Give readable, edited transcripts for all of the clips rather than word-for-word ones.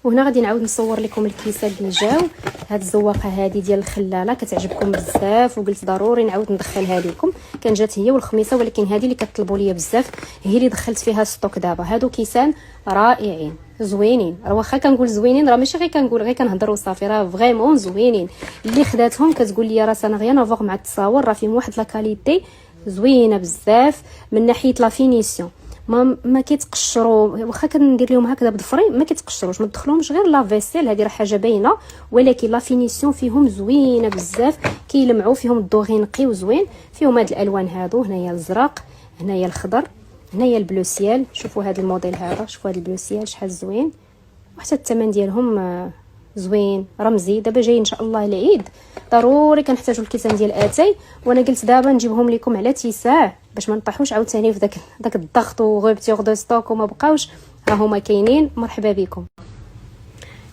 وهنا غادي نعاود نصور لكم الكيسات اللي جاو. هاد الزواقه هذه ديال الخلاله كتعجبكم بزاف وقلت ضروري نعاود ندخلها لكم. كان جات هي والخميسه، ولكن هذه اللي كطلبوا ليا بزاف هي اللي دخلت فيها ستوك دابا. هادو كيسان رائعين زوينين، راه واخا كنقول زوينين راه ماشي غير كنقول غير كنهضر وصافي، راه فريمون زوينين. اللي خداتهم كتقول لي راه انا غير نافوغ مع التصاور، راه فيهم واحد لا كاليتي زوينه بزاف من ناحيه لا فينيسيون. ما كيتقشروا، واخا كندير لهم هكذا بضفري ما كيتقشروش، ما تدخلهمش غير لا فيسيل، هذه راه حاجه باينه، ولكن لا فينيسيون فيهم زوينه بزاف، كيلمعوا فيهم الدوغي نقي وزوين. فيهم هاد الالوان هادو، هنايا الزرق، هنايا الخضر، هنايا البلو سيال. شوفوا هاد الموديل هذا، شوفوا هاد البلو سيال شحال زوين، وحتى الثمن ديالهم زوين رمزي. دابا جاي ان شاء الله العيد، ضروري كنحتاجوا الكيسان ديال اتاي، وانا قلت دابا نجيبهم لكم على تيساع باش ما نطيحوش عاوتاني في داك الضغط وغوبتيغ دو ستوك وما بقاوش. ها هما كاينين، مرحبا بكم.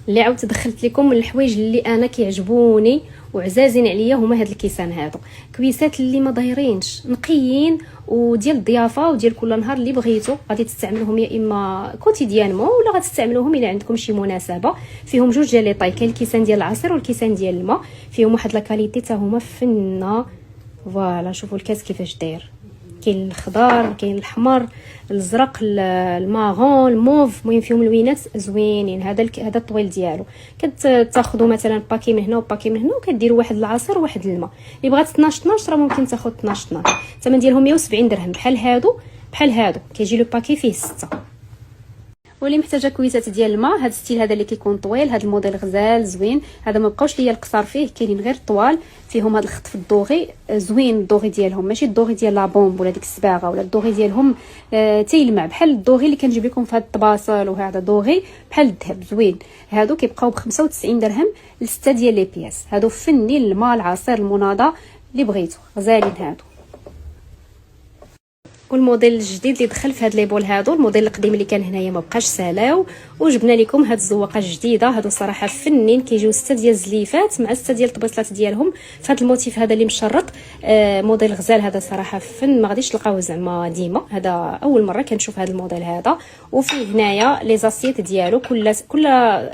اللي عاودت دخلت لكم من الحوايج اللي انا كيعجبوني وعزازين عليا هما هاد الكيسان هادو، كويسات اللي ما دايرينش، نقيين وديال الضيافه وديال كل نهار اللي بغيتو غادي تستعملوهم، يا اما كوتيديانمون ولا غتستعملوهم الا عندكم شي مناسبه. فيهم جوج ديال لي طاي، كاين الكيسان ديال العصير والكيسان ديال الماء، فيهم واحد لا كاليتي حتى هما فنه. فوالا شوفوا الكاس كيفاش داير، كاين الخضار، كاين الاحمر، الازرق، الماغون، الموف، المهم فيهم لوينات زوينين. هذا الطويل ديالو كتاخذوا مثلا باكي من هنا وباكي من هنا، وكديروا واحد العصير وواحد الماء. اللي بغات 12 راه ممكن تاخذ 12. الثمن ديالهم 170 درهم. بحال هادو كيجي لو باكي فيه 6. واللي محتاجه كويسات ديال الماء، هذا الستيل هذا اللي كيكون طويل، هذا الموديل غزال زوين، هذا ما بقاوش ليا القصار فيه، كاينين غير طوال. فيهم هذا الخط في الدوغي زوين، الدوغي ديالهم ماشي الدوغي ديال لا بومب ولا ديك الصباغه، ولا الدوغي ديالهم تيلمع بحال الدوغي اللي كنجيب لكم في هذا الطباصل، وهذا دوغي بحال الذهب زوين. هادو كيبقاو ب 95 درهم ل6 ديال لي بياس. هادو فني الماء، العصير، المناضه اللي بغيتو، غزالين هادو. والموديل الجديد اللي دخل في هاد لي بول هادو، الموديل القديم اللي كان هنايا ما بقاش سالاو، وجبنا لكم هاد الزواقه الجديده. هادو صراحه فنين، كيجيو 6 ديال الزليفات مع 6 ديال الطبيصلات ديالهم في هاد الموتيف هذا اللي مشرط. موديل غزال هذا صراحه فن، ما غاديش تلقاوه زعما ديما، هذا اول مره كنشوف هذا الموديل هذا. وفيه هنايا لي زاسيت ديالو، كل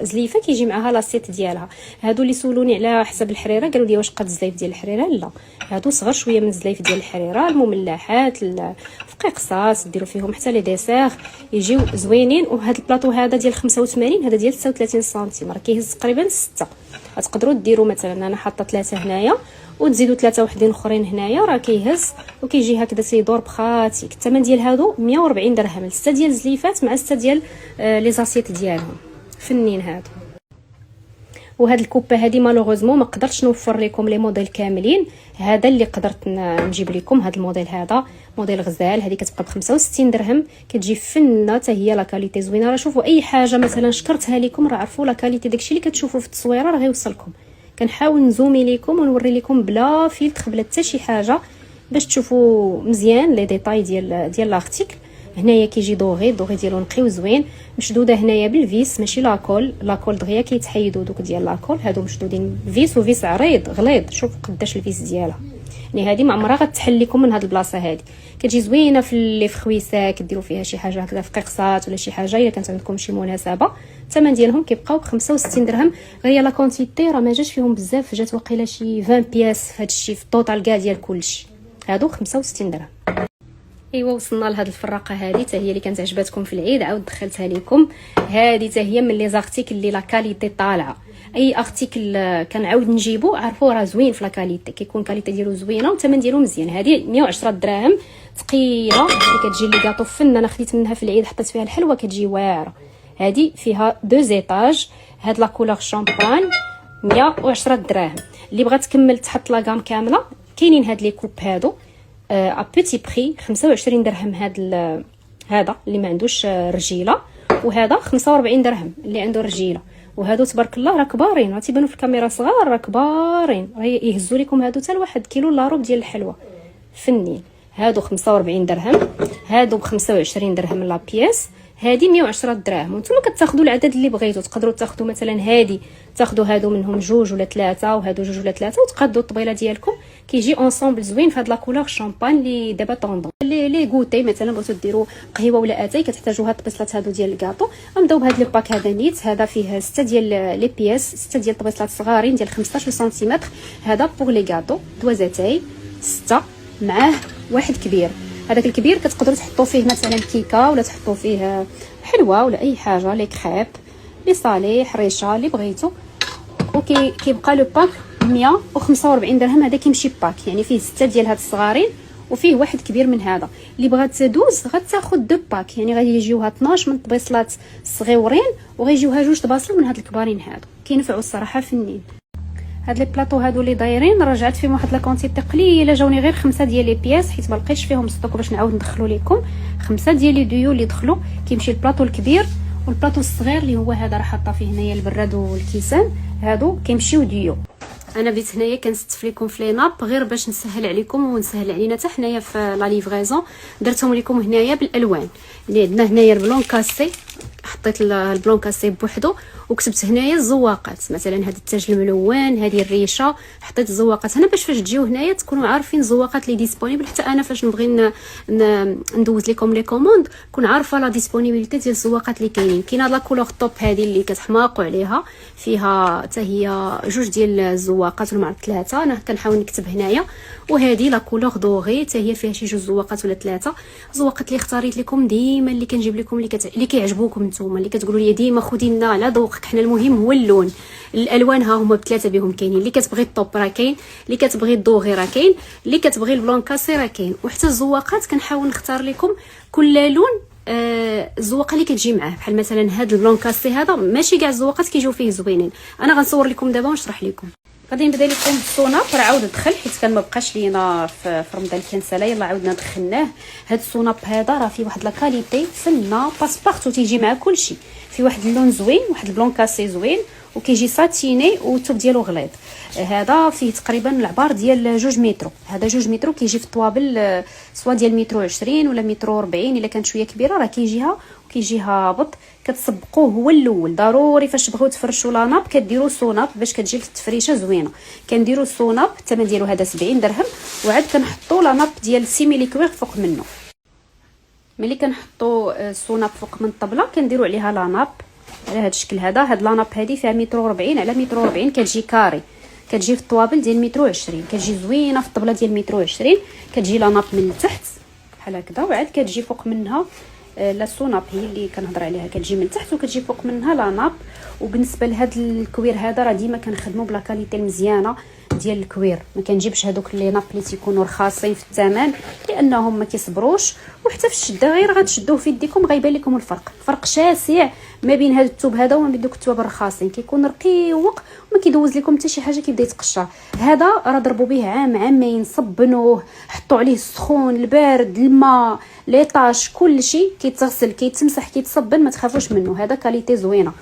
زليفه كيجي معها لاسيت ديالها. هادو اللي سولوني على حسب الحريره قالوا لي واش قد الزليف ديال الحريره، لا هادو صغر شويه من الزليف ديال الحريره. المملحات في قصاص ديروا فيهم حتى لي ديسير يجيو زوينين. وهذا البلاطو هذا ديال 85، هذا ديال 36 سنتيم، راه كيهز تقريبا 6. غتقدروا ديروا مثلا، انا حاطه 3 هنايا وتزيدوا 3 وحدين اخرين هنايا، راه كيهز وكيجي هكذا تيدور بخاتيك. الثمن ديال هادو 140 درهم، 6 ديال الزليفات مع 6 ديال لي زاسيت ديالهم، فنين هادو. وهاد الكوبه هذه مالوغوزمون ما قدرتش نوفر لكم لي موديل كاملين، هذا اللي قدرت نجيب لكم. هاد الموديل هذا موديل غزال، هذه كتبقى ب 65 درهم، كتجي فنه حتى هي، لا كاليتي زوينه. راه شوفوا اي حاجه مثلا شكرتها لكم راه عرفوا لا كاليتي، داكشي اللي كتشوفوا في التصويره راه غيوصلكم. كنحاول نزومي لكم ونوري لكم بلا فيلتر بلا حتى شي حاجه باش تشوفوا مزيان لي ديتاي ديال لارتيكل. هنايا كيجي دوغي ديالو نقي وزوين، مشدوده هنايا بالفيس ماشي لاكول دغيا كيتحيدوا دوك ديال لاكول، هادو مشدودين فيس، وفيس عريض غليظ. شوف قداش الفيس ديالها، يعني هذه ما عمرها غتحل لكم من هاد البلاصه هذه. كتجي زوينه في اللي في خويسه، كديروا فيها شي حاجه هكذا في قصات ولا شي حاجه الا كانت عندكم شي مناسبه. الثمن ديالهم كيبقاو ب 65 درهم. غير لا كونتيتي راه ما جاش فيهم بزاف، جات واقيلا شي 20 بياس في هذا الشيء في الطوطال كاع ديال كلشي. هادو 65 درهم. ايوا وصلنا لهاد الفراقه هذه، حتى هي اللي كانت عجباتكم في العيد، عاود دخلتها لكم. هذه حتى هي من لي زارتيكل اللي لا كاليتي طالعه. اي ارتيكل كنعاود نجيبو عرفوا راه زوين في لا كاليتي، كيكون كاليتي ديالو زوينه والثمن ديالو مزيان. هذه 110 دراهم ثقيله، اللي كتجي لي كاطو فن، انا خديت منها في العيد حطيت فيها الحلوه كتجي واعره. هذه فيها 2 زيطاج، هاد لا كولور شامبان 110 دراهم. اللي بغات تكمل تحط لا غام كامله كاينين هاد لي كوب هادو ا بوتي بري 25 درهم. هذا اللي ما عندوش رجيله، وهذا 45 درهم اللي عنده رجيله. وهادو تبارك الله راه كبارين، راه تيبانوا في الكاميرا صغار راه كبارين، راه يهزوا لكم هادو حتى لواحد كيلو لا روب ديال الحلوه فنين. هادو 45 درهم، هادو ب 25 درهم لا بياس. هذه 110 دراهم. وانتم كتاخذوا العدد اللي بغيتوا، تقدروا تاخذوا مثلا هذه، تاخذوا هادو منهم جوج ولا ثلاثه، وهادو جوج ولا ثلاثه، وتقادوا الطبيله ديالكم. كيجي اونصومبل زوين في هاد لا كولور شامبان اللي دابا طوندون. لي غوتي مثلا بغيتو ديروا قهوه ولا اتاي، كتحتاجوا هاد الطبيصلات هادو ديال الكاطو. غنبداو بهاد لي باك هذا نيت. هذا فيه 6 ديال لي بياس، 6 ديال الطبيصلات صغارين ديال 15 سنتيمتر. هذا بوغ لي كاطو، دوازاتاي 6 معاه واحد كبير. هذاك الكبير كتقدروا تحطوا فيه مثلا كيكه، ولا تحطوا فيه حلوه ولا اي حاجه، لي كريب، لي صالي، حريشه، اللي بغيتو. كيبقى لو باك 145 درهم. هذا كيمشي باك، يعني فيه 6 ديال هاد الصغارين وفيه واحد كبير من هذا. اللي بغات تدوز غتاخذ دو باك، يعني غادي يجيوها 12 من الطبيصلات الصغيورين، وغيجيوها جوج طباصل من هاد الكبارين هادو. كينفعوا الصراحه فنين. هاد لي بلاطو هادو اللي دايرين رجعت فيهم واحد لا كونتيتي قليله، جاوني غير 5 ديال لي بياس، حيت ما لقيتش فيهم ستوك باش نعاود ندخلو لكم. 5 ديال لي ديو اللي دخلوا. كيمشي البلاطو الكبير والبلاطو الصغير اللي هو هذا، راه حاطه فيه هنايا البراد والكيسان، هادو كيمشيو ديو. انا بديت هنايا كنستف لكم في لي ناب غير باش نسهل عليكم ونسهل علينا حتى حنايا في لا ليفريزون. درتهم لكم هنايا بالالوان اللي عندنا هنايا البلون كاسي، حطيت البلون كاسي بوحدو، وكتبت هنايا الزواقات، مثلا هذا التاج الملون، هذه الريشه، حطيت الزواقات هنا باش فاش تجيو هنايا تكونوا عارفين الزواقات اللي ديسپونيبل. حتى انا فاش نبغي ندوز لكم لي كوموند كون عارفه لا ديسپونيبيليتي ديال الزواقات اللي كاينين. كاينه لا كولور توب هذه اللي كتحماقوا عليها، فيها حتى هي جوج ديال الزواقات ولا مع 3، انا كنحاول نكتب هنايا. وهذه لا كولور دوغي حتى هي فيها شي جوج زواقات ولا 3. الزواقات اللي اختاريت لكم ديما اللي كنجيب لكم اللي كيعجبوكم نتوما، اللي كتقولوا لي ديما خدي لنا على ذوقك، حنا المهم هو اللون. الالوان ها هما بثلاثه بهم كاينين، اللي كتبغي الطوب راه كاين، اللي كتبغي الدوغي راه كاين، اللي كتبغي البلون كاسي راه كاين. وحتى الزواقات كنحاول نختار لكم كل لون الزواقه اللي كتجي معاه. بحال مثلا هذا البلون كاسي هذا ماشي كاع الزواقات كيجيو فيه زوينين. انا غنصور لكم دابا ونشرح لكم. غادي نبدا لكم بالصوناب، راه عاود دخل حيت كان ما بقاش لينا في رمضان كنسالي، يلا عاودنا دخلناه. هاد الصوناب هذا راه فيه واحد لا كاليتي فنه باسبارتو، تيجي مع كلشي. في واحد اللون زوين، واحد البلون كاسي زوين، وكيجي ساتيني والثوب ديالو غليظ. هذا فيه تقريبا العبار ديال 2 متر. هذا 2 متر كيجي في الطوابل سوا ديال 120 ولا 140. الا كانت شويه كبيره راه كيجيها هابط. كتصبقوه هو الاول. ضروري فاش تبغيو تفرشوا لاناب كديروا صوناب باش كتجي التفريشه زوينه. كنديروا الصوناب الثمن ديالو هذا 70 درهم، وعاد كنحطوا لاناب ديال سيميلي كوير فوق منه. ملي كنحطوا الصوناب فوق من الطبله كنديروا عليها لاناب على هذا الشكل هذا. هاد لاناب هذه فيها 140 على 140، كتجي كاري، كتجي في الطوابل ديال 120، كتجي زوينه في الطبله ديال 120. كتجي لاناب من التحت بحال هكذا، وعاد كتجي فوق منها لا الصوناب هي اللي كنهضر عليها، كتجي من تحت وكتجي فوق منها لاناب. وبالنسبه لهذا الكوير هذا راه ديما كنخدموا بلا كاليتي مزيانه ديال الكوير، ما كنجيبش هذوك لي ناب اللي تيكونوا رخاصين في الثمن لانهم ما كيصبروش. وحتى في الشده غير غتشدوه في يديكم غيبان لكم الفرق شاسع ما بين هذا الثوب هذا وما بين دوك الثواب الرخاصين. كيكون رقيق وما كيدوز لكم حتى شي حاجه كيبدا يتقشر. هذا راه ضربوا به عامين، صبنوه، حطوا عليه السخون، البارد، الماء، لي طاش، كلشي كيتغسل، كيتمسح، كيتصبن، ما تخافوش منه. هذا كاليتي زوينه.